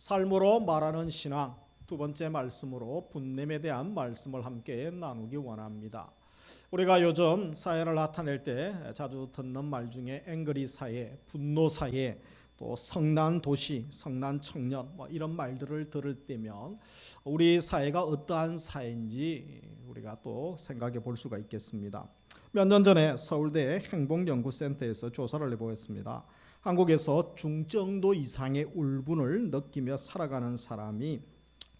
삶으로 말하는 신앙 두 번째 말씀으로 분냄에 대한 말씀을 함께 나누기 원합니다. 우리가 요즘 사회를 나타낼 때 자주 듣는 말 중에 앵그리 사회, 분노 사회, 또 성난 도시, 성난 청년 이런 말들을 들을 때면 우리 사회가 어떠한 사회인지 우리가 또 생각해 볼 수가 있겠습니다. 몇 년 전에 서울대 행복연구센터에서 조사를 해보았습니다. 한국에서 중정도 이상의 울분을 느끼며 살아가는 사람이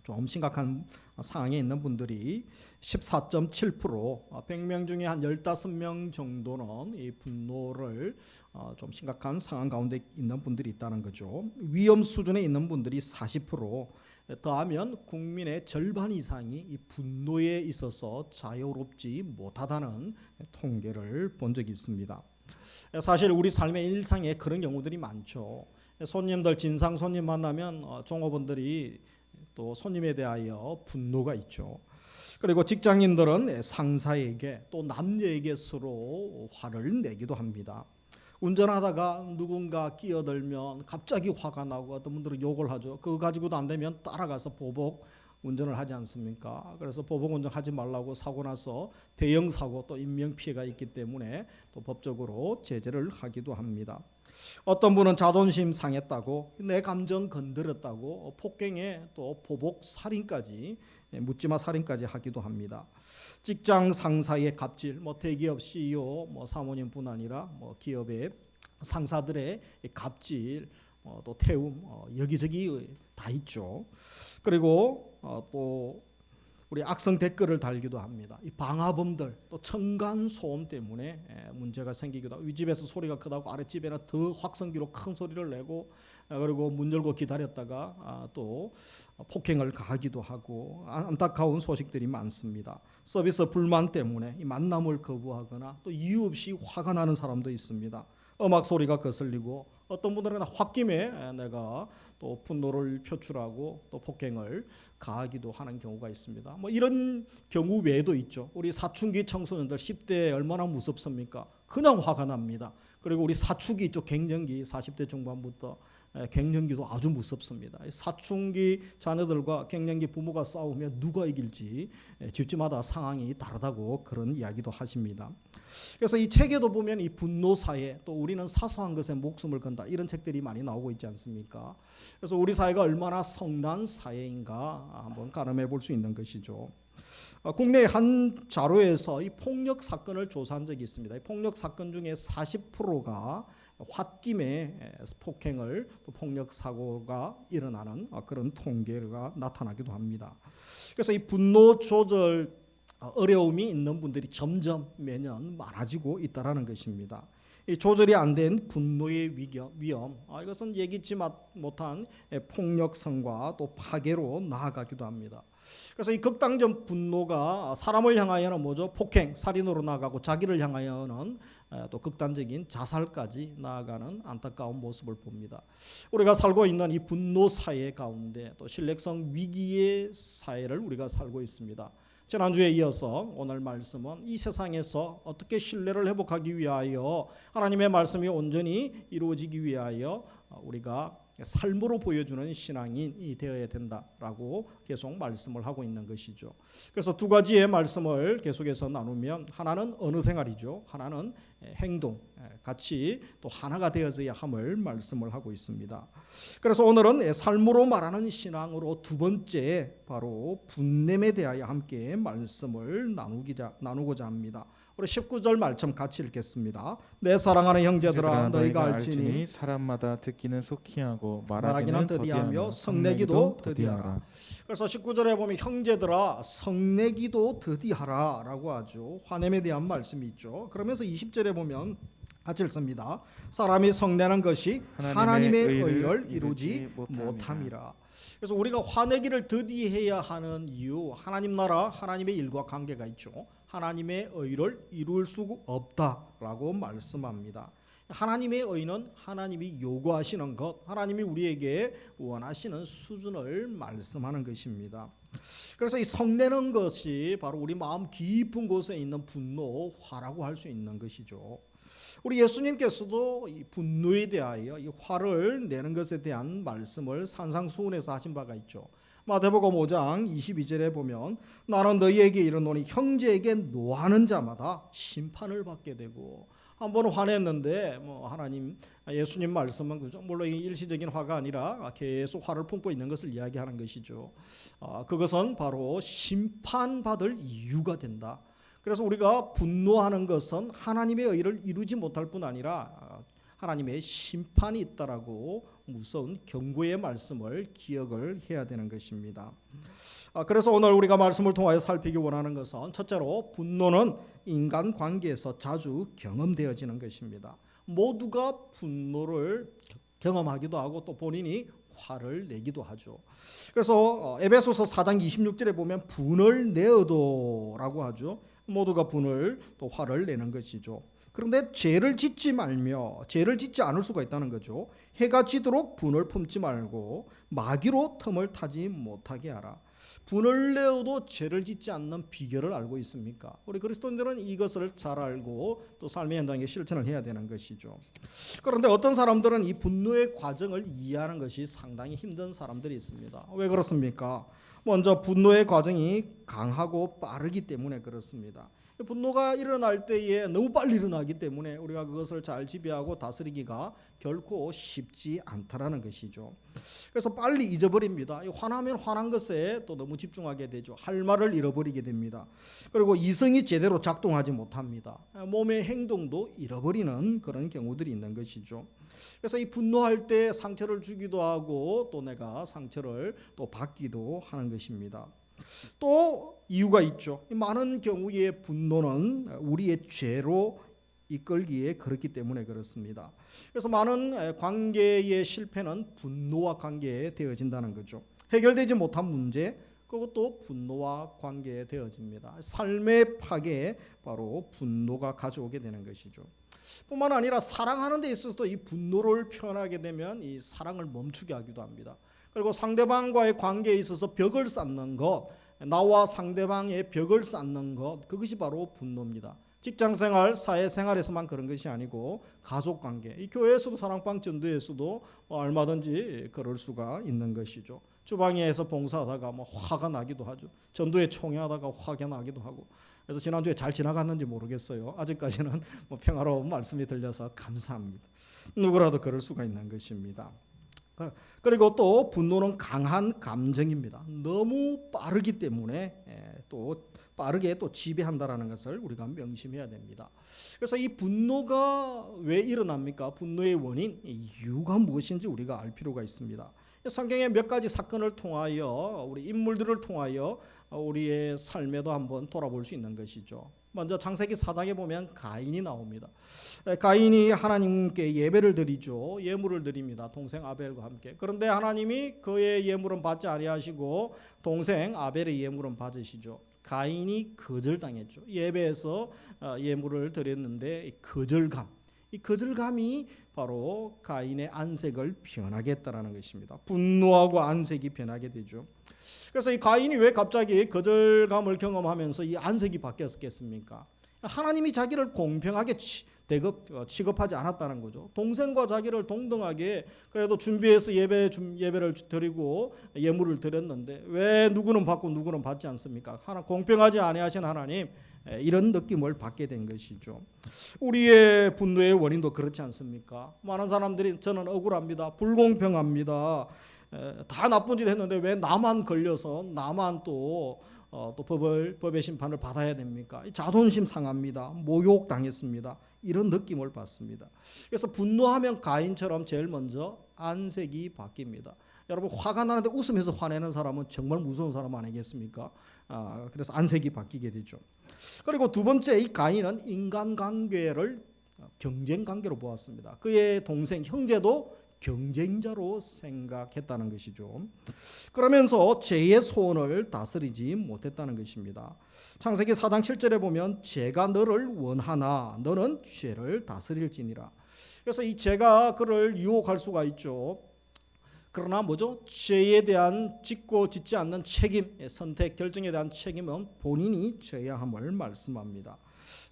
좀 심각한 상황에 있는 분들이 14.7%, 100명 중에 한 15명 정도는 이 분노를 좀 심각한 상황 가운데 있는 분들이 있다는 거죠. 위험 수준에 있는 분들이 40%, 더하면 국민의 절반 이상이 이 분노에 있어서 자유롭지 못하다는 통계를 본 적이 있습니다. 사실 우리 삶의 일상에 그런 경우들이 많죠. 손님들 진상 손님 만나면 종업원들이 또 손님에 대하여 분노가 있죠. 그리고 직장인들은 상사에게 또 남녀에게 서로 화를 내기도 합니다. 운전하다가 누군가 끼어들면 갑자기 화가 나고 어떤 분들은 욕을 하죠. 그거 가지고도 안 되면 따라가서 보복 운전을 하지 않습니까? 그래서 보복 운전하지 말라고 사고 나서 대형 사고 또 인명 피해가 있기 때문에 또 법적으로 제재를 하기도 합니다. 어떤 분은 자존심 상했다고 내 감정 건드렸다고 폭행에 또 보복 살인까지 묻지마 살인까지 하기도 합니다. 직장 상사의 갑질, 대기업 CEO, 사모님뿐 아니라 기업의 상사들의 갑질, 또 태움, 여기저기 다 있죠. 그리고 또 우리 악성 댓글을 달기도 합니다. 이 방화범들 또 층간 소음 때문에 문제가 생기기도 하고, 윗집에서 소리가 크다고 아랫집에는 더 확성기로 큰 소리를 내고, 그리고 문 열고 기다렸다가 또 폭행을 가하기도 하고, 안타까운 소식들이 많습니다. 서비스 불만 때문에 이 만남을 거부하거나 또 이유 없이 화가 나는 사람도 있습니다. 음악 소리가 거슬리고, 어떤 분들은 홧김에 내가 또 분노를 표출하고 또 폭행을 가하기도 하는 경우가 있습니다. 이런 경우 외에도 있죠. 우리 사춘기 청소년들 10대 얼마나 무섭습니까? 그냥 화가 납니다. 그리고 우리 사춘기 쪽 갱년기 40대 중반부터 갱년기도 아주 무섭습니다. 사춘기 자녀들과 갱년기 부모가 싸우면 누가 이길지 집집마다 상황이 다르다고 그런 이야기도 하십니다. 그래서 이 책에도 보면 이 분노 사회, 또 우리는 사소한 것에 목숨을 건다, 이런 책들이 많이 나오고 있지 않습니까? 그래서 우리 사회가 얼마나 성난 사회인가 한번 가늠해 볼 수 있는 것이죠. 국내 한 자료에서 이 폭력 사건을 조사한 적이 있습니다. 이 폭력 사건 중에 40%가 홧김에 폭행을 또 폭력 사고가 일어나는 그런 통계가 나타나기도 합니다. 그래서 이 분노 조절 어려움이 있는 분들이 점점 매년 많아지고 있다는 것입니다. 이 조절이 안 된 분노의 위험, 이것은 예기치 못한 폭력성과 또 파괴로 나아가기도 합니다. 그래서 이 극단적 분노가 사람을 향하여는 폭행, 살인으로 나아가고, 자기를 향하여는 또 극단적인 자살까지 나아가는 안타까운 모습을 봅니다. 우리가 살고 있는 이 분노 사회 가운데 또 신뢰성 위기의 사회를 우리가 살고 있습니다. 지난주에 이어서 오늘 말씀은 이 세상에서 어떻게 신뢰를 회복하기 위하여 하나님의 말씀이 온전히 이루어지기 위하여 우리가 삶으로 보여주는 신앙인이 되어야 된다라고 계속 말씀을 하고 있는 것이죠. 그래서 두 가지의 말씀을 계속해서 나누면, 하나는 언어 생활이죠. 하나는 행동, 같이 또 하나가 되어져야 함을 말씀을 하고 있습니다. 그래서 오늘은 삶으로 말하는 신앙으로 두 번째, 바로 분냄에 대하여 함께 말씀을 나누고자 합니다. 우리 19절 말씀 같이 읽겠습니다. 내 사랑하는 형제들아, 너희가 알지니 사람마다 듣기는 속히 하고 말하기는 더디하며 성내기도 더디하라. 그래서 19절에 보면 형제들아 성내기도 더디하라 라고 하죠. 화냄에 대한 말씀이 있죠. 그러면서 20절에 보면 같이 읽습니다. 사람이 성내는 것이 하나님의 의를 이루지 못함이라. 그래서 우리가 화내기를 더디해야 하는 이유, 하나님 나라, 하나님의 일과 관계가 있죠. 하나님의 의를 이룰 수 없다라고 말씀합니다. 하나님의 의는 하나님이 요구하시는 것, 하나님이 우리에게 원하시는 수준을 말씀하는 것입니다. 그래서 이 성내는 것이 바로 우리 마음 깊은 곳에 있는 분노, 화라고 할 수 있는 것이죠. 우리 예수님께서도 이 분노에 대하여 이 화를 내는 것에 대한 말씀을 산상수훈에서 하신 바가 있죠. 마태복음 5장 22절에 보면 나는 너희에게 이르노니 형제에게 노하는 자마다 심판을 받게 되고, 한 번 화냈는데 하나님 예수님 말씀은 그죠. 물론 이 일시적인 화가 아니라 계속 화를 품고 있는 것을 이야기하는 것이죠. 그것은 바로 심판받을 이유가 된다. 그래서 우리가 분노하는 것은 하나님의 의를 이루지 못할 뿐 아니라 하나님의 심판이 있다라고 무서운 경고의 말씀을 기억을 해야 되는 것입니다. 그래서 오늘 우리가 말씀을 통하여 살피기 원하는 것은 첫째로 분노는 인간 관계에서 자주 경험되어지는 것입니다. 모두가 분노를 경험하기도 하고 또 본인이 화를 내기도 하죠. 그래서 에베소서 4장 26절에 보면 분을 내어도라고 하죠. 모두가 분을 또 화를 내는 것이죠. 그런데 죄를 짓지 말며 죄를 짓지 않을 수가 있다는 거죠. 해가 지도록 분을 품지 말고 마귀로 틈을 타지 못하게 하라. 분을 내어도 죄를 짓지 않는 비결을 알고 있습니까? 우리 그리스도인들은 이것을 잘 알고 또 삶의 현장에 실천을 해야 되는 것이죠. 그런데 어떤 사람들은 이 분노의 과정을 이해하는 것이 상당히 힘든 사람들이 있습니다. 왜 그렇습니까? 먼저 분노의 과정이 강하고 빠르기 때문에 그렇습니다. 분노가 일어날 때에 너무 빨리 일어나기 때문에 우리가 그것을 잘 지배하고 다스리기가 결코 쉽지 않다라는 것이죠. 그래서 빨리 잊어버립니다. 화나면 화난 것에 또 너무 집중하게 되죠. 할 말을 잃어버리게 됩니다. 그리고 이성이 제대로 작동하지 못합니다. 몸의 행동도 잃어버리는 그런 경우들이 있는 것이죠. 그래서 이 분노할 때 상처를 주기도 하고 또 내가 상처를 또 받기도 하는 것입니다. 또 이유가 있죠. 많은 경우에 분노는 우리의 죄로 이끌기에 그렇기 때문에 그렇습니다. 그래서 많은 관계의 실패는 분노와 관계되어진다는 거죠. 해결되지 못한 문제, 그것도 분노와 관계되어집니다. 삶의 파괴에 바로 분노가 가져오게 되는 것이죠. 뿐만 아니라 사랑하는 데 있어서도 이 분노를 표현하게 되면 이 사랑을 멈추게 하기도 합니다. 그리고 상대방과의 관계에 있어서 벽을 쌓는 것, 나와 상대방의 벽을 쌓는 것, 그것이 바로 분노입니다. 직장생활, 사회생활에서만 그런 것이 아니고 가족관계, 이 교회에서도 사랑방 전도에서도 얼마든지 그럴 수가 있는 것이죠. 주방에서 봉사하다가 화가 나기도 하죠. 전도에 총회하다가 화가 나기도 하고. 그래서 지난주에 잘 지나갔는지 모르겠어요. 아직까지는 평화로운 말씀이 들려서 감사합니다. 누구라도 그럴 수가 있는 것입니다. 그리고 또 분노는 강한 감정입니다. 너무 빠르기 때문에 또 빠르게 또 지배한다라는 것을 우리가 명심해야 됩니다. 그래서 이 분노가 왜 일어납니까? 분노의 원인, 이유가 무엇인지 우리가 알 필요가 있습니다. 성경의 몇 가지 사건을 통하여 우리 인물들을 통하여 우리의 삶에도 한번 돌아볼 수 있는 것이죠. 먼저 창세기 4장에 보면 가인이 나옵니다. 가인이 하나님께 예배를 드리죠. 예물을 드립니다. 동생 아벨과 함께. 그런데 하나님이 그의 예물은 받지 아니하시고 동생 아벨의 예물은 받으시죠. 가인이 거절당했죠. 예배에서 예물을 드렸는데 거절감. 이 거절감이 바로 가인의 안색을 변하게 했다라는 것입니다. 분노하고 안색이 변하게 되죠. 그래서 이 가인이 왜 갑자기 거절감을 경험하면서 이 안색이 바뀌었겠습니까? 하나님이 자기를 공평하게 취급하지 않았다는 거죠. 동생과 자기를 동등하게 그래도 준비해서 예배를 드리고 예물을 드렸는데 왜 누구는 받고 누구는 받지 않습니까? 공평하지 아니하신 하나님, 이런 느낌을 받게 된 것이죠. 우리의 분노의 원인도 그렇지 않습니까? 많은 사람들이 저는 억울합니다. 불공평합니다. 다 나쁜 짓 했는데 왜 나만 걸려서 나만 또 법의 심판을 받아야 됩니까? 자존심 상합니다. 모욕당했습니다. 이런 느낌을 받습니다. 그래서 분노하면 가인처럼 제일 먼저 안색이 바뀝니다. 여러분, 화가 나는데 웃으면서 화내는 사람은 정말 무서운 사람 아니겠습니까? 그래서 안색이 바뀌게 되죠. 그리고 두 번째, 이 가인은 인간관계를 경쟁관계로 보았습니다. 그의 동생 형제도 경쟁자로 생각했다는 것이죠. 그러면서 죄의 소원을 다스리지 못했다는 것입니다. 창세기 4장 7절에 보면 죄가 너를 원하나 너는 죄를 다스릴지니라. 그래서 이 죄가 그를 유혹할 수가 있죠. 그러나 죄에 대한 짓고 짓지 않는 책임, 선택, 결정에 대한 책임은 본인이 져야 함을 말씀합니다.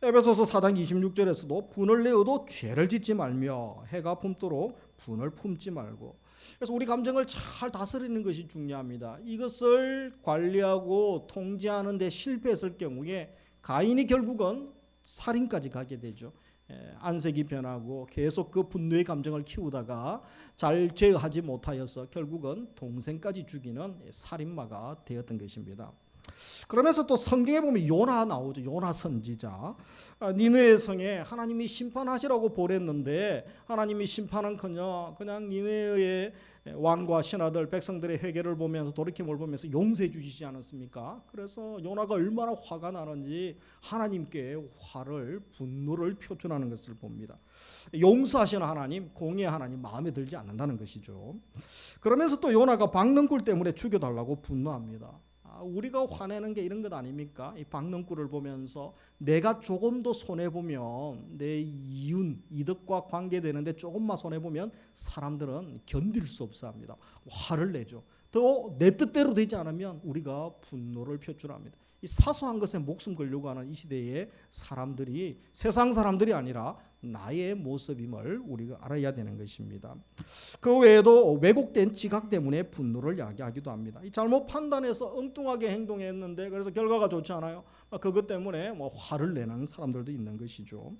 에베소서 4장 26절에서도 분을 내어도 죄를 짓지 말며 해가 품도록 분을 품지 말고. 그래서 우리 감정을 잘 다스리는 것이 중요합니다. 이것을 관리하고 통제하는 데 실패했을 경우에 가인이 결국은 살인까지 가게 되죠. 안색이 변하고 계속 그 분노의 감정을 키우다가 잘 제어하지 못하여서 결국은 동생까지 죽이는 살인마가 되었던 것입니다. 그러면서 또 성경에 보면 요나 나오죠. 요나 선지자. 니느웨 성에 하나님이 심판하시라고 보냈는데 하나님이 심판은커녕 그냥 니느웨의 왕과 신하들 백성들의 회개를 보면서 돌이킴을 보면서 용서해 주시지 않았습니까? 그래서 요나가 얼마나 화가 나는지 하나님께 분노를 표출하는 것을 봅니다. 용서하시는 하나님, 공의의 하나님 마음에 들지 않는다는 것이죠. 그러면서 또 요나가 박능굴 때문에 죽여달라고 분노합니다. 우리가 화내는 게 이런 것 아닙니까? 이 박능굴을 보면서 내가 조금 더 손해보면 내 이득과 관계되는데 조금만 손해보면 사람들은 견딜 수 없어 합니다. 화를 내죠. 또 내 뜻대로 되지 않으면 우리가 분노를 표출합니다. 이 사소한 것에 목숨 걸려고 하는 이 시대에 사람들이 세상 사람들이 아니라 나의 모습임을 우리가 알아야 되는 것입니다. 그 외에도 왜곡된 지각 때문에 분노를 야기하기도 합니다. 이 잘못 판단해서 엉뚱하게 행동했는데 그래서 결과가 좋지 않아요. 그것 때문에 화를 내는 사람들도 있는 것이죠.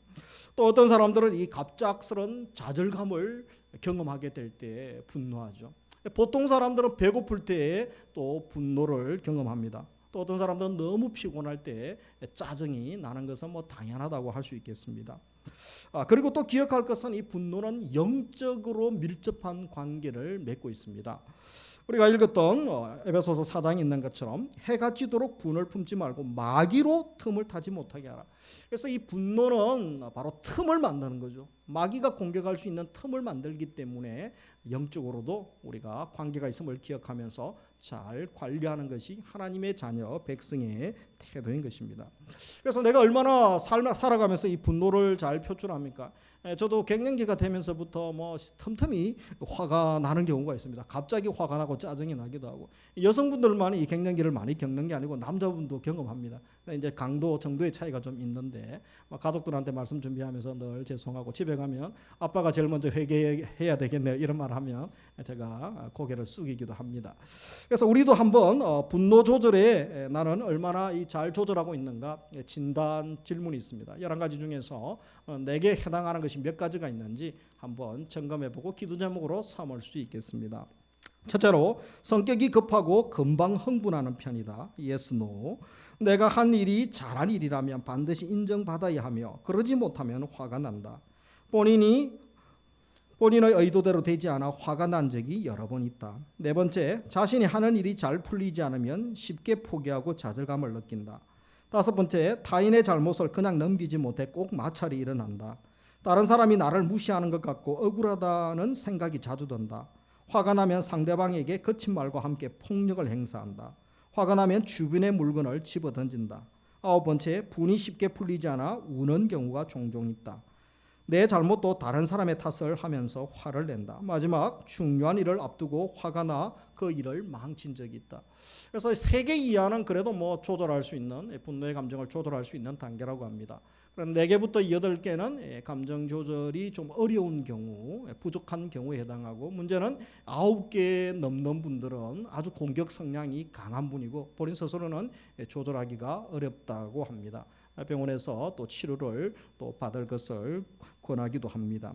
또 어떤 사람들은 이 갑작스런 좌절감을 경험하게 될 때 분노하죠. 보통 사람들은 배고플 때에 또 분노를 경험합니다. 또 어떤 사람들은 너무 피곤할 때 짜증이 나는 것은 당연하다고 할 수 있겠습니다. 그리고 또 기억할 것은 이 분노는 영적으로 밀접한 관계를 맺고 있습니다. 우리가 읽었던 에베소서 4장에 있는 것처럼 해가 지도록 분을 품지 말고 마귀로 틈을 타지 못하게 하라. 그래서 이 분노는 바로 틈을 만드는 거죠. 마귀가 공격할 수 있는 틈을 만들기 때문에 영적으로도 우리가 관계가 있음을 기억하면서 잘 관리하는 것이 하나님의 자녀 백성의 태도인 것입니다. 그래서 내가 얼마나 살아가면서 이 분노를 잘 표출합니까? 저도 갱년기가 되면서부터 틈틈이 화가 나는 경우가 있습니다. 갑자기 화가 나고 짜증이 나기도 하고. 여성분들만 이 갱년기를 많이 겪는 게 아니고 남자분도 경험합니다. 이제 강도 정도의 차이가 좀 있는데 가족들한테 말씀 준비하면서 늘 죄송하고 집에 가면 아빠가 제일 먼저 회개해야 되겠네요 이런 말 하면 제가 고개를 숙이기도 합니다. 그래서 우리도 한번 분노 조절에 나는 얼마나 잘 조절하고 있는가 진단 질문이 있습니다. 11가지 중에서 내게 해당하는 것이 몇 가지가 있는지 한번 점검해보고 기도 제목으로 삼을 수 있겠습니다. 첫째로 성격이 급하고 금방 흥분하는 편이다. Yes, no. 내가 한 일이 잘한 일이라면 반드시 인정받아야 하며 그러지 못하면 화가 난다. 본인의 의도대로 되지 않아 화가 난 적이 여러 번 있다. 네 번째, 자신이 하는 일이 잘 풀리지 않으면 쉽게 포기하고 좌절감을 느낀다. 다섯 번째, 타인의 잘못을 그냥 넘기지 못해 꼭 마찰이 일어난다. 다른 사람이 나를 무시하는 것 같고 억울하다는 생각이 자주 든다. 화가 나면 상대방에게 거친 말과 함께 폭력을 행사한다. 화가 나면 주변의 물건을 집어던진다. 아홉 번째, 분이 쉽게 풀리지 않아 우는 경우가 종종 있다. 내 잘못도 다른 사람의 탓을 하면서 화를 낸다. 마지막, 중요한 일을 앞두고 화가 나 그 일을 망친 적이 있다. 그래서 3개 이하는 그래도 조절할 수 있는 분노의 감정을 조절할 수 있는 단계라고 합니다. 그럼 4개부터 8개는 감정 조절이 좀 어려운 경우, 부족한 경우에 해당하고 문제는 9개 넘는 분들은 아주 공격 성향이 강한 분이고 본인 스스로는 조절하기가 어렵다고 합니다. 병원에서 또 치료를 또 받을 것을 권하기도 합니다.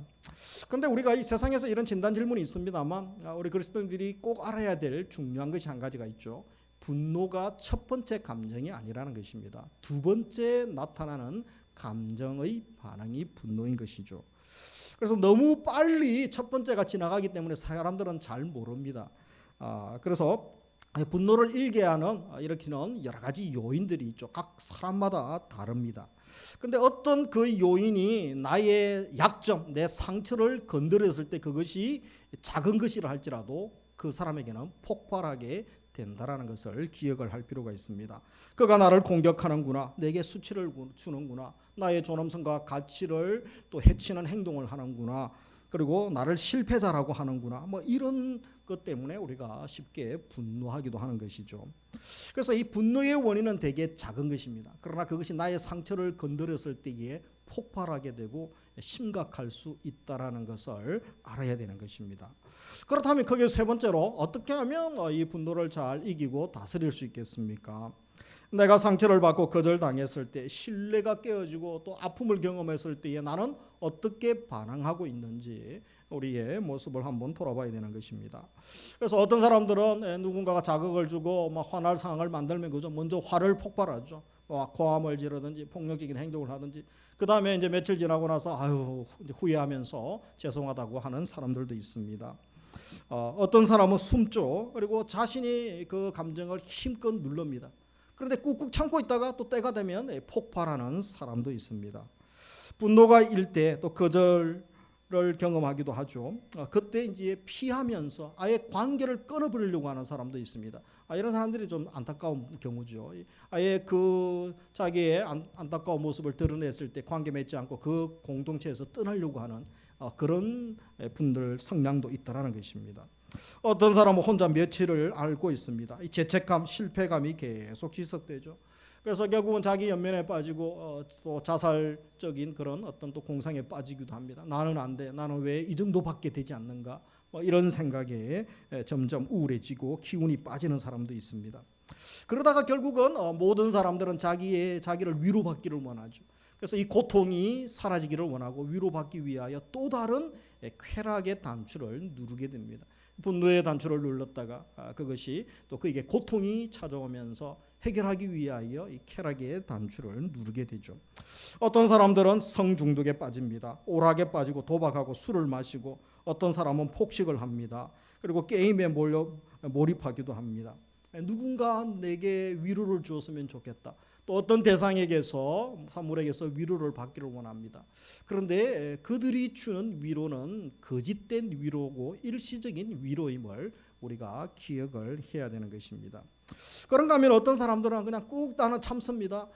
그런데 우리가 이 세상에서 이런 진단 질문이 있습니다만 우리 그리스도인들이 꼭 알아야 될 중요한 것이 한 가지가 있죠. 분노가 첫 번째 감정이 아니라는 것입니다. 두 번째 나타나는 감정의 반응이 분노인 것이죠. 그래서 너무 빨리 첫 번째가 지나가기 때문에 사람들은 잘 모릅니다. 그래서 분노를 일으키는 여러 가지 요인들이 있죠. 각 사람마다 다릅니다. 근데 어떤 그 요인이 나의 약점, 내 상처를 건드렸을 때 그것이 작은 것이라 할지라도 그 사람에게는 폭발하게 된다라는 것을 기억을 할 필요가 있습니다. 그가 나를 공격하는구나, 내게 수치를 주는구나, 나의 존엄성과 가치를 또 해치는 행동을 하는구나. 그리고 나를 실패자라고 하는구나. 뭐 이런 것 때문에 우리가 쉽게 분노하기도 하는 것이죠. 그래서 이 분노의 원인은 되게 작은 것입니다. 그러나 그것이 나의 상처를 건드렸을 때에 폭발하게 되고 심각할 수 있다라는 것을 알아야 되는 것입니다. 그렇다면 거기에 세 번째로 어떻게 하면 이 분노를 잘 이기고 다스릴 수 있겠습니까? 내가 상처를 받고 거절당했을 때, 신뢰가 깨어지고 또 아픔을 경험했을 때에 나는 어떻게 반응하고 있는지 우리의 모습을 한번 돌아봐야 되는 것입니다. 그래서 어떤 사람들은 누군가가 자극을 주고 막 화날 상황을 만들면 그저 먼저 화를 폭발하죠. 고함을 지르든지 폭력적인 행동을 하든지, 그 다음에 이제 며칠 지나고 나서 이제 후회하면서 죄송하다고 하는 사람들도 있습니다. 어떤 사람은 숨죠. 그리고 자신이 그 감정을 힘껏 누릅니다. 그런데 꾹꾹 참고 있다가 또 때가 되면 폭발하는 사람도 있습니다. 분노가 일 때 또 거절을 경험하기도 하죠. 그때 이제 피하면서 아예 관계를 끊어버리려고 하는 사람도 있습니다. 이런 사람들이 좀 안타까운 경우죠. 아예 그 자기의 안타까운 모습을 드러냈을 때 관계 맺지 않고 그 공동체에서 떠나려고 하는 그런 분들 성향도 있다라는 것입니다. 어떤 사람은 혼자 며칠을 앓고 있습니다. 이 죄책감, 실패감이 계속 지속되죠. 그래서 결국은 자기 연민에 빠지고 또 자살적인 그런 어떤 또 공상에 빠지기도 합니다. 나는 안 돼. 나는 왜 이 정도밖에 되지 않는가? 이런 생각에 점점 우울해지고 기운이 빠지는 사람도 있습니다. 그러다가 결국은 모든 사람들은 자기를 위로받기를 원하죠. 그래서 이 고통이 사라지기를 원하고 위로받기 위하여 또 다른 쾌락의 단추를 누르게 됩니다. 분노의 단추를 눌렀다가 그것이 또 그에게 고통이 찾아오면서 해결하기 위하여 이 쾌락의 단추를 누르게 되죠. 어떤 사람들은 성중독에 빠집니다. 오락에 빠지고 도박하고 술을 마시고, 어떤 사람은 폭식을 합니다. 그리고 게임에 몰입하기도 합니다. 누군가 내게 위로를 주었으면 좋겠다. 또 어떤 대상에게서, 사물에게서 위로를 받기를 원합니다. 그런데 그들이 주는 위로는 거짓된 위로고 일시적인 위로임을 우리가 기억을 해야 되는 것입니다. 그런가 하면 어떤 사람들은 그냥 꾹 나는 참습니다.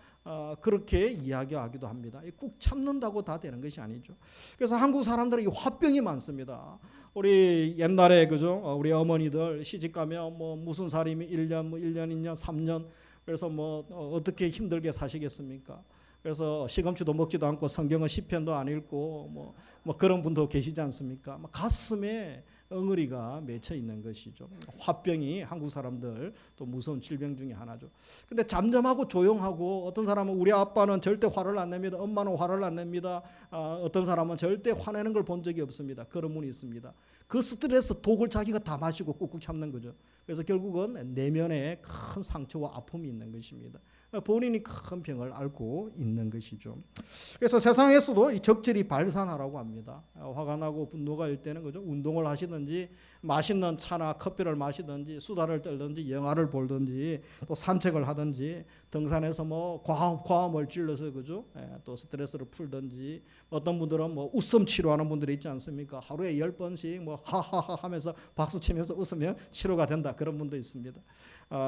그렇게 이야기하기도 합니다. 꾹 참는다고 다 되는 것이 아니죠. 그래서 한국 사람들은 화병이 많습니다. 우리 옛날에 그죠? 우리 어머니들 시집가면 뭐 무슨 살림이 1년, 1년, 2년, 3년, 그래서 뭐 어떻게 힘들게 사시겠습니까? 그래서 시금치도 먹지도 않고 성경은 시편도 안 읽고 뭐 그런 분도 계시지 않습니까? 가슴에 엉어리가 맺혀 있는 것이죠. 화병이 한국 사람들 또 무서운 질병 중에 하나죠. 근데 잠잠하고 조용하고, 어떤 사람은 우리 아빠는 절대 화를 안 냅니다. 엄마는 화를 안 냅니다. 어떤 사람은 절대 화내는 걸 본 적이 없습니다. 그런 분이 있습니다. 그 스트레스 독을 자기가 다 마시고 꾹꾹 참는 거죠. 그래서 결국은 내면에 큰 상처와 아픔이 있는 것입니다. 본인이 큰 병을 앓고 있는 것이죠. 그래서 세상에서도 이 적절히 발산하라고 합니다. 화가 나고 분노가 일 때는 그죠? 운동을 하시든지 맛있는 차나 커피를 마시든지 수다를 떨든지 영화를 보든지 또 산책을 하든지 등산에서 뭐 과음을 질러서 그죠? 또 스트레스를 풀든지, 어떤 분들은 뭐 웃음 치료하는 분들이 있지 않습니까? 하루에 10번씩 뭐 하하하 하면서 박수 치면서 웃으면 치료가 된다, 그런 분도 있습니다.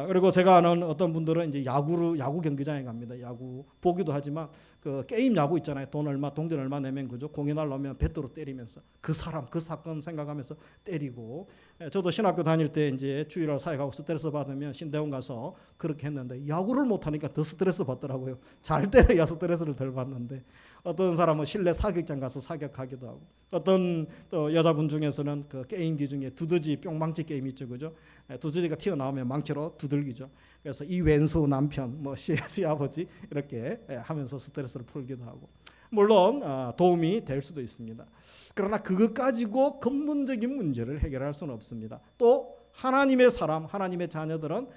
그리고 제가 아는 어떤 분들은 이제 야구 경기장에 갑니다. 야구 보기도 하지만 그 게임 야구 있잖아요. 동전 얼마 내면 그죠? 공이 날라오면 배트로 때리면서 그 사람 그 사건 생각하면서 때리고. 저도 신학교 다닐 때 이제 주일날 사역하고 스트레스 받으면 신대원 가서 그렇게 했는데, 야구를 못 하니까 더 스트레스 받더라고요. 잘 때려야 스트레스를 덜 받는데, 어떤 사람은 실내 사격장 가서 사격하기도 하고, 어떤 또 여자분 중에서는 그 게임기 중에 두더지 뿅망치 게임 있죠, 그죠? 두더지가 튀어나오면 망치로 두들기죠. 그래서 이 왼수 남편, 뭐 시아버지 이렇게 하면서 스트레스를 풀기도 하고, 물론 도움이 될 수도 있습니다. 그러나 그것 가지고 근본적인 문제를 해결할 수는 없습니다. 또 하나님의 사람, 하나님의 자녀들은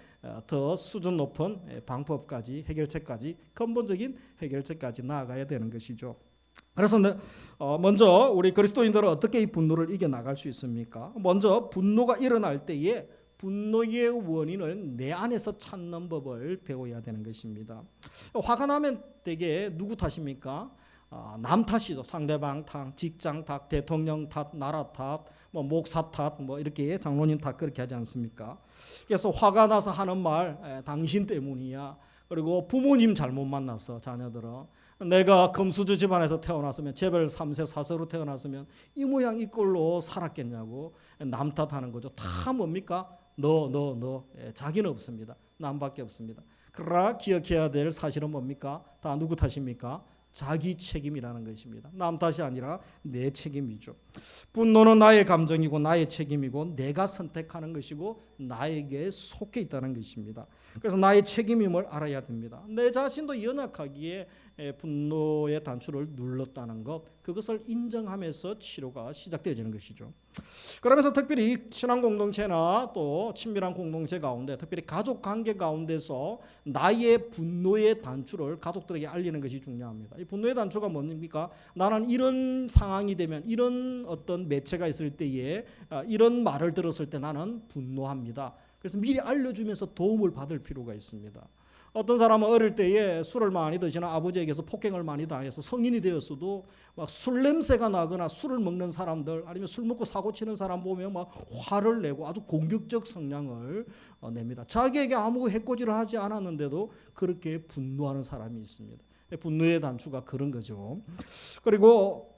더 수준 높은 방법까지, 해결책까지, 근본적인 해결책까지 나아가야 되는 것이죠. 그래서 먼저 우리 그리스도인들은 어떻게 이 분노를 이겨나갈 수 있습니까? 먼저 분노가 일어날 때에 분노의 원인을 내 안에서 찾는 법을 배워야 되는 것입니다. 화가 나면 되게 누구 탓입니까? 남 탓이죠. 상대방 탓, 직장 탓, 대통령 탓, 나라 탓, 뭐 목사 탓, 뭐 이렇게 장로님 탓, 그렇게 하지 않습니까? 그래서 화가 나서 하는 말, 당신 때문이야. 그리고 부모님 잘못 만났어, 자녀들은. 내가 금수저 집안에서 태어났으면 재벌 3세 4세로 태어났으면 이 모양 이 꼴로 살았겠냐고 남 탓하는 거죠. 다 뭡니까? 너. 자기는 없습니다. 남밖에 없습니다. 그러나 기억해야 될 사실은 뭡니까? 다 누구 탓입니까? 자기 책임이라는 것입니다. 남 탓이 아니라 내 책임이죠. 분노는 나의 감정이고 나의 책임이고 내가 선택하는 것이고 나에게 속해 있다는 것입니다. 그래서 나의 책임임을 알아야 됩니다. 내 자신도 연약하기에 분노의 단추를 눌렀다는 것, 그것을 인정하면서 치료가 시작되어지는 것이죠. 그러면서 특별히 신앙 공동체나 또 친밀한 공동체 가운데, 특별히 가족 관계 가운데서 나의 분노의 단추를 가족들에게 알리는 것이 중요합니다. 이 분노의 단추가 뭡니까? 나는 이런 상황이 되면, 이런 어떤 매체가 있을 때에 이런 말을 들었을 때 나는 분노합니다. 그래서 미리 알려주면서 도움을 받을 필요가 있습니다. 어떤 사람은 어릴 때에 술을 많이 드시는 아버지에게서 폭행을 많이 당해서 성인이 되었어도 막 술 냄새가 나거나 술을 먹는 사람들, 아니면 술 먹고 사고 치는 사람 보면 막 화를 내고 아주 공격적 성향을 냅니다. 자기에게 아무 해코지를 하지 않았는데도 그렇게 분노하는 사람이 있습니다. 분노의 단추가 그런 거죠. 그리고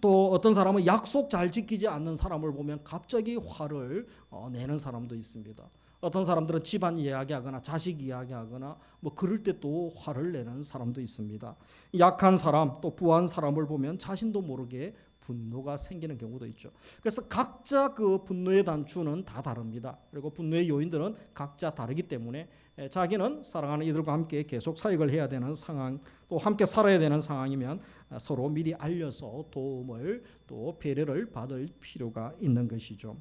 또 어떤 사람은 약속 잘 지키지 않는 사람을 보면 갑자기 화를 내는 사람도 있습니다. 어떤 사람들은 집안 이야기하거나 자식 이야기하거나 뭐 그럴 때 또 화를 내는 사람도 있습니다. 약한 사람 또 부한 사람을 보면 자신도 모르게 분노가 생기는 경우도 있죠. 그래서 각자 그 분노의 단추는 다 다릅니다. 그리고 분노의 요인들은 각자 다르기 때문에 자기는 사랑하는 이들과 함께 계속 사역을 해야 되는 상황, 또 함께 살아야 되는 상황이면 서로 미리 알려서 도움을 또 배려를 받을 필요가 있는 것이죠.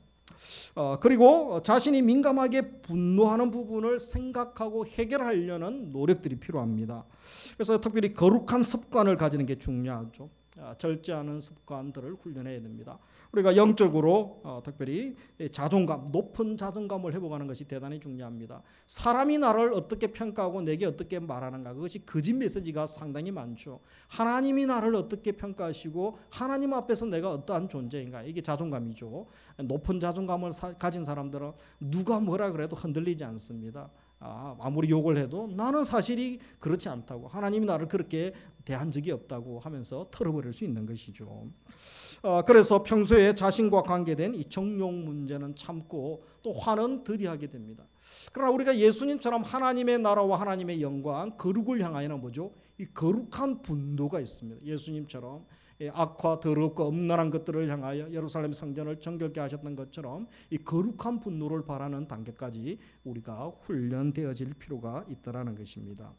그리고 자신이 민감하게 분노하는 부분을 생각하고 해결하려는 노력들이 필요합니다. 그래서 특별히 거룩한 습관을 가지는 게 중요하죠. 절제하는 습관들을 훈련해야 됩니다. 우리가 영적으로 특별히 자존감, 높은 자존감을 회복하는 것이 대단히 중요합니다. 사람이 나를 어떻게 평가하고 내게 어떻게 말하는가, 그것이 거짓 메시지가 상당히 많죠. 하나님이 나를 어떻게 평가하시고 하나님 앞에서 내가 어떠한 존재인가, 이게 자존감이죠. 높은 자존감을 가진 사람들은 누가 뭐라 그래도 흔들리지 않습니다. 아무리 욕을 해도 나는 사실이 그렇지 않다고, 하나님이 나를 그렇게 대한 적이 없다고 하면서 털어버릴 수 있는 것이죠. 그래서 평소에 자신과 관계된 이 정욕 문제는 참고 또 화는 더디하게 됩니다. 그러나 우리가 예수님처럼 하나님의 나라와 하나님의 영광, 거룩을 향하여는 뭐죠? 이 거룩한 분노가 있습니다. 예수님처럼 악화, 더럽고 음란한 것들을 향하여 예루살렘 성전을 정결케 하셨던 것처럼 이 거룩한 분노를 바라는 단계까지 우리가 훈련되어질 필요가 있다라는 것입니다.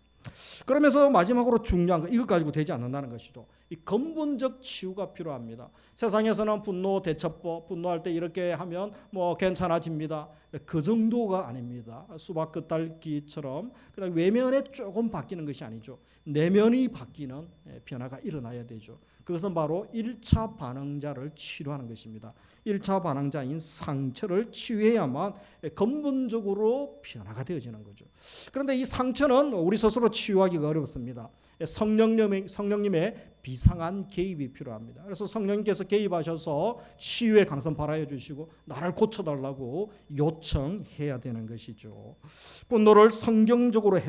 그러면서 마지막으로 중요한 거, 이것 가지고 되지 않는다는 것이죠. 이 근본적 치유가 필요합니다. 세상에서는 분노 대처법, 분노할 때 이렇게 하면 뭐 괜찮아집니다. 그 정도가 아닙니다. 수박 겉핥기처럼 그냥 외면에 조금 바뀌는 것이 아니죠. 내면이 바뀌는 변화가 일어나야 되죠. 그것은 바로 1차 반응자를 치료하는 것입니다. 1차 반응자인 상처를 치유해야만 근본적으로 변화가 되어지는 거죠. 그런데 이 상처는 우리 스스로 치유하기가 어렵습니다. 성령님의 비상한 개입이 필요합니다. 그래서 성령님께서 개입하셔서 치유의 강선 발하여 주시고 나를 고쳐달라고 요청해야 되는 것이죠. 분노를 성경적으로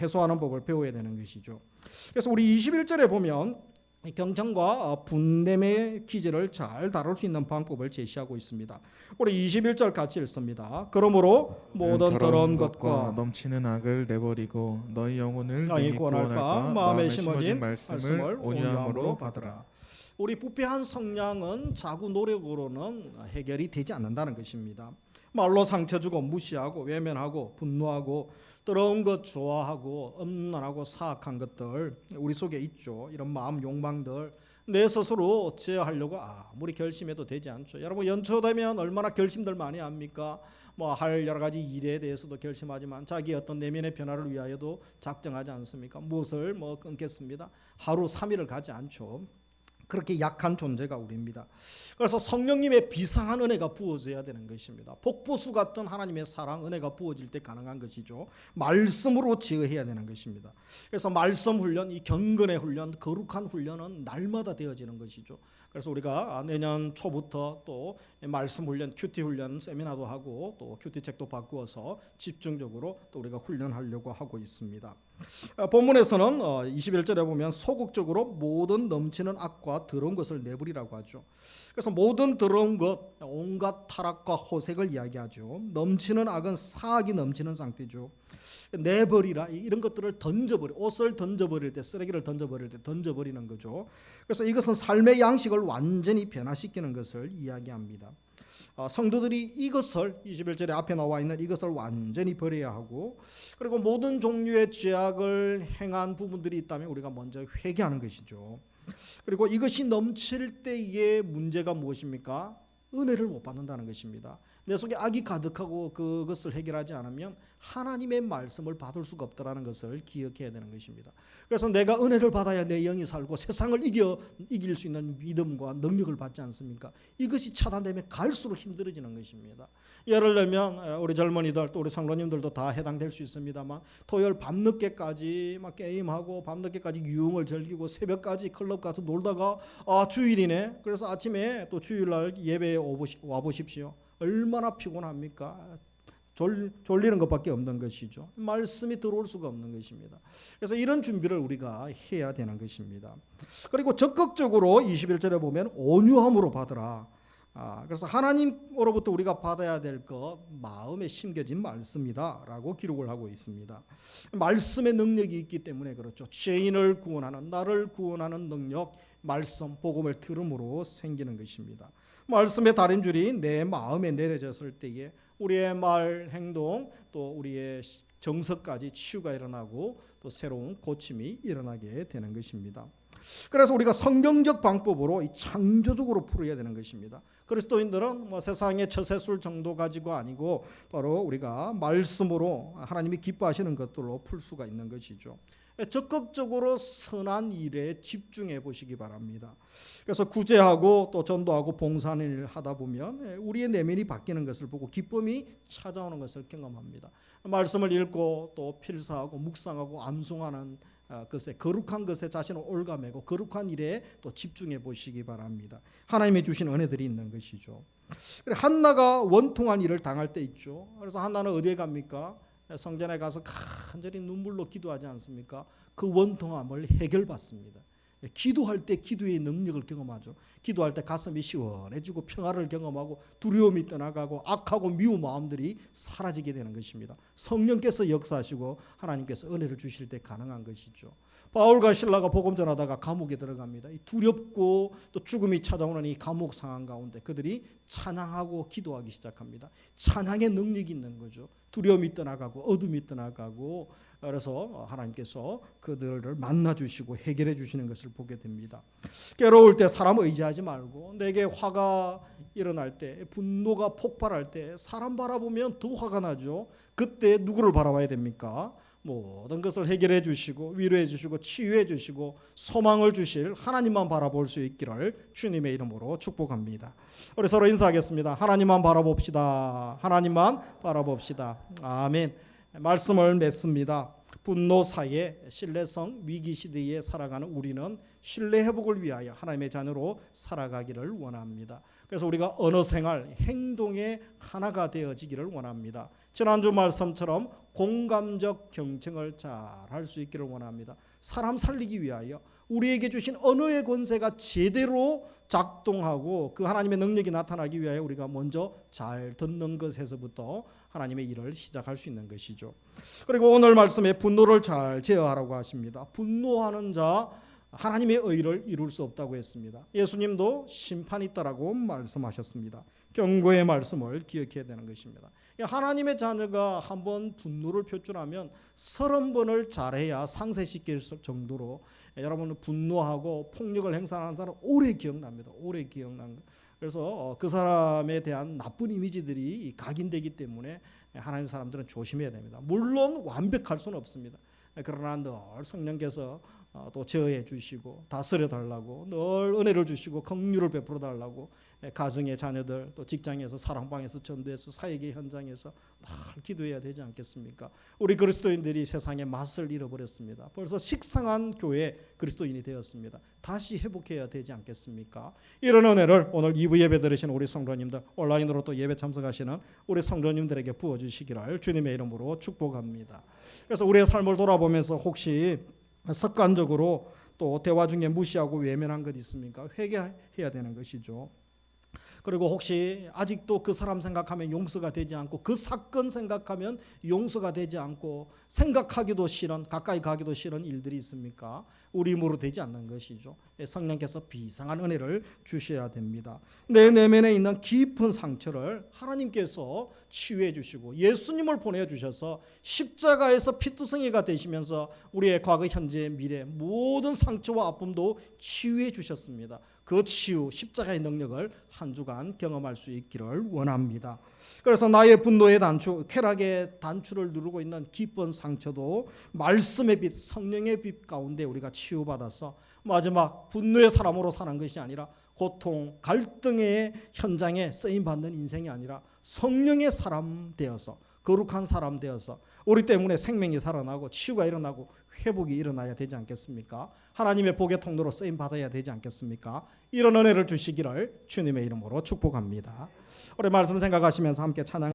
해소하는 법을 배워야 되는 것이죠. 그래서 우리 21절에 보면 경청과 분냄의 기제를 잘 다룰 수 있는 방법을 제시하고 있습니다. 우리 21절 같이 읽습니다. 그러므로 모든 더러운 것과 넘치는 악을 내버리고 너희 영혼을 능히 능히 구원할까 구원할까 마음에 심어진 말씀을 온유함으로 받으라. 우리 부패한 성향은 자구 노력으로는 해결이 되지 않는다는 것입니다. 말로 상처 주고 무시하고 외면하고 분노하고 더러운 것 좋아하고 음란하고 사악한 것들 우리 속에 있죠. 이런 마음 욕망들 내 스스로 제어하려고 아무리 결심해도 되지 않죠. 여러분 연초되면 얼마나 결심들 많이 합니까? 뭐 할 여러 가지 일에 대해서도 결심하지만 자기 어떤 내면의 변화를 위하여도 작정하지 않습니까? 무엇을 뭐 끊겠습니다. 하루 3일을 가지 않죠. 그렇게 약한 존재가 우리입니다. 그래서 성령님의 비상한 은혜가 부어져야 되는 것입니다. 폭포수 같은 하나님의 사랑, 은혜가 부어질 때 가능한 것이죠. 말씀으로 제어해야 되는 것입니다. 그래서 말씀 훈련, 이 경건의 훈련, 거룩한 훈련은 날마다 되어지는 것이죠. 그래서 우리가 내년 초부터 또 말씀 훈련, 큐티 훈련 세미나도 하고 또 큐티 책도 바꾸어서 집중적으로 또 우리가 훈련하려고 하고 있습니다. 본문에서는 21절에 보면 소극적으로 모든 넘치는 악과 더러운 것을 내버리라고 하죠. 그래서 모든 더러운 것, 온갖 타락과 호색을 이야기하죠. 넘치는 악은 사악이 넘치는 상태죠. 내버리라, 이런 것들을 던져버려, 옷을 던져버릴 때, 쓰레기를 던져버릴 때 던져버리는 거죠. 그래서 이것은 삶의 양식을 완전히 변화시키는 것을 이야기합니다. 성도들이 이것을 21절에 앞에 나와 있는 이것을 완전히 버려야 하고, 그리고 모든 종류의 죄악을 행한 부분들이 있다면 우리가 먼저 회개하는 것이죠. 그리고 이것이 넘칠 때의 문제가 무엇입니까? 은혜를 못 받는다는 것입니다. 내 속에 악이 가득하고 그것을 해결하지 않으면 하나님의 말씀을 받을 수가 없다는 것을 기억해야 되는 것입니다. 그래서 내가 은혜를 받아야 내 영이 살고 세상을 이길 수 있는 믿음과 능력을 받지 않습니까? 이것이 차단되면 갈수록 힘들어지는 것입니다. 예를 들면 우리 젊은이들 또 우리 성도님들도 다 해당될 수 있습니다만, 토요일 밤늦게까지 막 게임하고 밤늦게까지 유흥을 즐기고 새벽까지 클럽 가서 놀다가 주일이네, 그래서 아침에 또 주일날 예배에 와보십시오. 얼마나 피곤합니까? 졸리는 것밖에 없는 것이죠. 말씀이 들어올 수가 없는 것입니다. 그래서 이런 준비를 우리가 해야 되는 것입니다. 그리고 적극적으로 21절에 보면 온유함으로 받으라. 그래서 하나님으로부터 우리가 받아야 될 것, 마음에 심겨진 말씀이다 라고 기록을 하고 있습니다. 말씀의 능력이 있기 때문에 그렇죠. 죄인을 구원하는, 나를 구원하는 능력, 말씀, 복음을 들음으로 생기는 것입니다. 말씀의 다림줄이 내 마음에 내려졌을 때에 우리의 말, 행동, 또 우리의 정서까지 치유가 일어나고 또 새로운 고침이 일어나게 되는 것입니다. 그래서 우리가 성경적 방법으로 창조적으로 풀어야 되는 것입니다. 그리스도인들은 세상의 처세술 정도 가지고 아니고 바로 우리가 말씀으로 하나님이 기뻐하시는 것들로 풀 수가 있는 것이죠. 적극적으로 선한 일에 집중해 보시기 바랍니다. 그래서 구제하고 또 전도하고 봉사하는 일을 하다 보면 우리의 내면이 바뀌는 것을 보고 기쁨이 찾아오는 것을 경험합니다. 말씀을 읽고 또 필사하고 묵상하고 암송하는 것에, 거룩한 것에 자신을 올가매고 거룩한 일에 또 집중해 보시기 바랍니다. 하나님이 주신 은혜들이 있는 것이죠. 한나가 원통한 일을 당할 때 있죠. 그래서 한나는 어디에 갑니까? 성전에 가서 간절히 눈물로 기도하지 않습니까? 그 원통함을 해결받습니다. 기도할 때 기도의 능력을 경험하죠. 기도할 때 가슴이 시원해지고 평화를 경험하고 두려움이 떠나가고 악하고 미운 마음들이 사라지게 되는 것입니다. 성령께서 역사하시고 하나님께서 은혜를 주실 때 가능한 것이죠. 바울과 실라가 복음 전하다가 감옥에 들어갑니다. 이 두렵고 또 죽음이 찾아오는 이 감옥 상황 가운데 그들이 찬양하고 기도하기 시작합니다. 찬양의 능력이 있는 거죠. 두려움이 떠나가고 어둠이 떠나가고, 그래서 하나님께서 그들을 만나주시고 해결해 주시는 것을 보게 됩니다. 괴로울 때 사람 의지하지 말고, 내게 화가 일어날 때, 분노가 폭발할 때 사람 바라보면 더 화가 나죠. 그때 누구를 바라봐야 됩니까? 모든 것을 해결해 주시고 위로해 주시고 치유해 주시고 소망을 주실 하나님만 바라볼 수 있기를 주님의 이름으로 축복합니다. 우리 서로 인사하겠습니다. 하나님만 바라봅시다. 하나님만 바라봅시다. 아멘. 말씀을 맺습니다. 분노 사이에 신뢰성 위기 시대에 살아가는 우리는 신뢰 회복을 위하여 하나님의 자녀로 살아가기를 원합니다. 그래서 우리가 언어 생활, 행동의 하나가 되어지기를 원합니다. 지난주 말씀처럼 공감적 경청을 잘 할 수 있기를 원합니다. 사람 살리기 위하여 우리에게 주신 언어의 권세가 제대로 작동하고 그 하나님의 능력이 나타나기 위하여 우리가 먼저 잘 듣는 것에서부터 하나님의 일을 시작할 수 있는 것이죠. 그리고 오늘 말씀에 분노를 잘 제어하라고 하십니다. 분노하는 자 하나님의 의를 이룰 수 없다고 했습니다. 예수님도 심판이 있다라고 말씀하셨습니다. 경고의 말씀을 기억해야 되는 것입니다. 하나님의 자녀가 한번 분노를 표출하면 30번을 잘해야 상쇄시킬 정도로 여러분은 분노하고 폭력을 행사하는 사람 오래 기억납니다. 오래 기억난 거. 그래서 그 사람에 대한 나쁜 이미지들이 각인되기 때문에 하나님 사람들은 조심해야 됩니다. 물론 완벽할 수는 없습니다. 그러나 늘 성령께서 또 제어해 주시고 다스려 달라고 늘 은혜를 주시고 긍휼을 베풀어 달라고 가정의 자녀들 또 직장에서 사랑방에서 전도에서 사역의 현장에서 늘 기도해야 되지 않겠습니까? 우리 그리스도인들이 세상의 맛을 잃어버렸습니다. 벌써 식상한 교회 그리스도인이 되었습니다. 다시 회복해야 되지 않겠습니까? 이런 은혜를 오늘 2부 예배 들으시는 우리 성도님들, 온라인으로 또 예배 참석하시는 우리 성도님들에게 부어주시기를 주님의 이름으로 축복합니다. 그래서 우리의 삶을 돌아보면서 혹시 습관적으로 또 대화 중에 무시하고 외면한 것 있습니까? 회개해야 되는 것이죠. 그리고 혹시 아직도 그 사람 생각하면 용서가 되지 않고 그 사건 생각하면 용서가 되지 않고 생각하기도 싫은, 가까이 가기도 싫은 일들이 있습니까? 우리 힘으로 되지 않는 것이죠. 성령께서 비상한 은혜를 주셔야 됩니다. 내 내면에 있는 깊은 상처를 하나님께서 치유해 주시고 예수님을 보내주셔서 십자가에서 피투성이가 되시면서 우리의 과거, 현재, 미래 모든 상처와 아픔도 치유해 주셨습니다. 그 치유, 십자가의 능력을 한 주간 경험할 수 있기를 원합니다. 그래서 나의 분노의 단추, 쾌락의 단추를 누르고 있는 깊은 상처도 말씀의 빛, 성령의 빛 가운데 우리가 치유받아서 마지막 분노의 사람으로 사는 것이 아니라 고통, 갈등의 현장에 쓰임받는 인생이 아니라 성령의 사람 되어서 거룩한 사람 되어서 우리 때문에 생명이 살아나고 치유가 일어나고 회복이 일어나야 되지 않겠습니까? 하나님의 복의 통로로 쓰임 받아야 되지 않겠습니까? 이런 은혜를 주시기를 주님의 이름으로 축복합니다. 우리 말씀 생각하시면서 함께 찬양